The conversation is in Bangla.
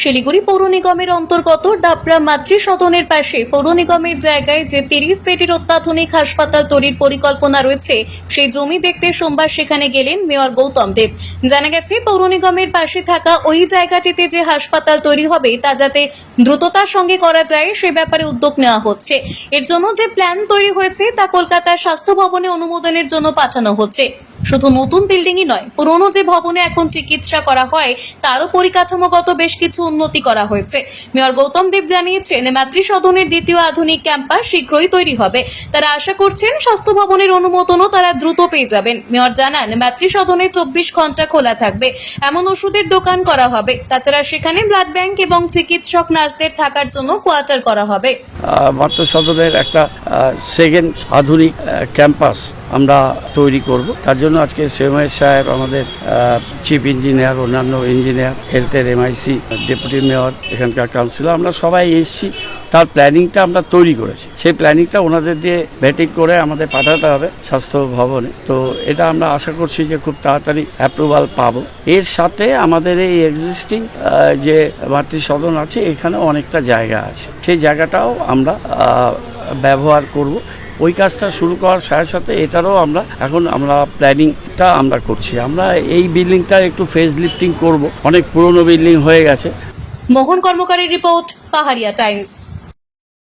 শিলিগুড়ি পৌর নিগমের অন্তর্গত ডাবরা মাতৃসদনের পাশে পৌর নিগমের জায়গায় যে 30 বেডের অত্যাধুনিক হাসপাতাল তৈরির পরিকল্পনা রয়েছে সেই জমি দেখতে সোমবার সেখানে গেলেন মেয়র গৌতম দেব। জানা গেছে পৌর নিগমের পাশে থাকা ওই জায়গাটিতে যে হাসপাতাল তৈরি হবে তা যাতে দ্রুততার সঙ্গে করা যায় সে ব্যাপারে উদ্যোগ নেওয়া হচ্ছে। এর জন্য যে প্ল্যান তৈরি হয়েছে তা কলকাতার স্বাস্থ্য ভবনে অনুমোদনের জন্য পাঠানো হচ্ছে। শুধু নতুন বিল্ডিংই নয়, পুরনো যে ভবনে এখন চিকিৎসা করা হয় তারও পরিকাঠামোগত বেশ কিছু উন্নতি করা হয়েছে। মেয়র গৌতম দেব জানিয়েছেন, মাতৃসদনের দ্বিতীয় আধুনিক ক্যাম্পাস শীঘ্রই তৈরি হবে। তারা আশা করছেন স্বাস্থ্য ভবনের অনুমোদনও তারা দ্রুত পেয়ে যাবেন। মেয়র জানান, মাতৃসদনে 24 ঘন্টা খোলা থাকবে, এমন ওষুধের দোকান করা হবে। তাছাড়া সেখানে ব্লাড ব্যাংক এবং চিকিৎসক নার্সদের থাকার জন্য কোয়ার্টার করা হবে। মাতৃসদনের একটা সেকেন্ড আধুনিক ক্যাম্পাস আমরা তৈরি করব। তার জন্য আজকে সিএমএস সাহেব, আমাদের চিফ ইঞ্জিনিয়ার, অন্যান্য ইঞ্জিনিয়ার, হেলথের এমআইসি, ডেপুটি মেয়র, এখানকার কাউন্সিলর, আমরা সবাই এসেছি। তার প্ল্যানিংটা আমরা তৈরি করেছি। সেই প্ল্যানিংটা ওনাদের দিয়ে ভেটিং করে আমাদের পাঠাতে হবে স্বাস্থ্য ভবনে। তো এটা আমরা আশা করছি যে খুব তাড়াতাড়ি অ্যাপ্রুভাল পাবো। এর সাথে আমাদের এই এক্সিস্টিং যে মাতৃসদন আছে এখানে অনেকটা জায়গা আছে, সেই জায়গাটাও আমরা ব্যবহার করব। ওই কাজটা শুরু করার সাথে সাথে এটারও আমরা প্ল্যানিংটা আমরা করছি। আমরা এই বিল্ডিংটা একটু ফেস লিফটিং করবো, অনেক পুরনো বিল্ডিং হয়ে গেছে। মোহন কর্মকারের রিপোর্ট, পাহাড়িয়া টাইমস।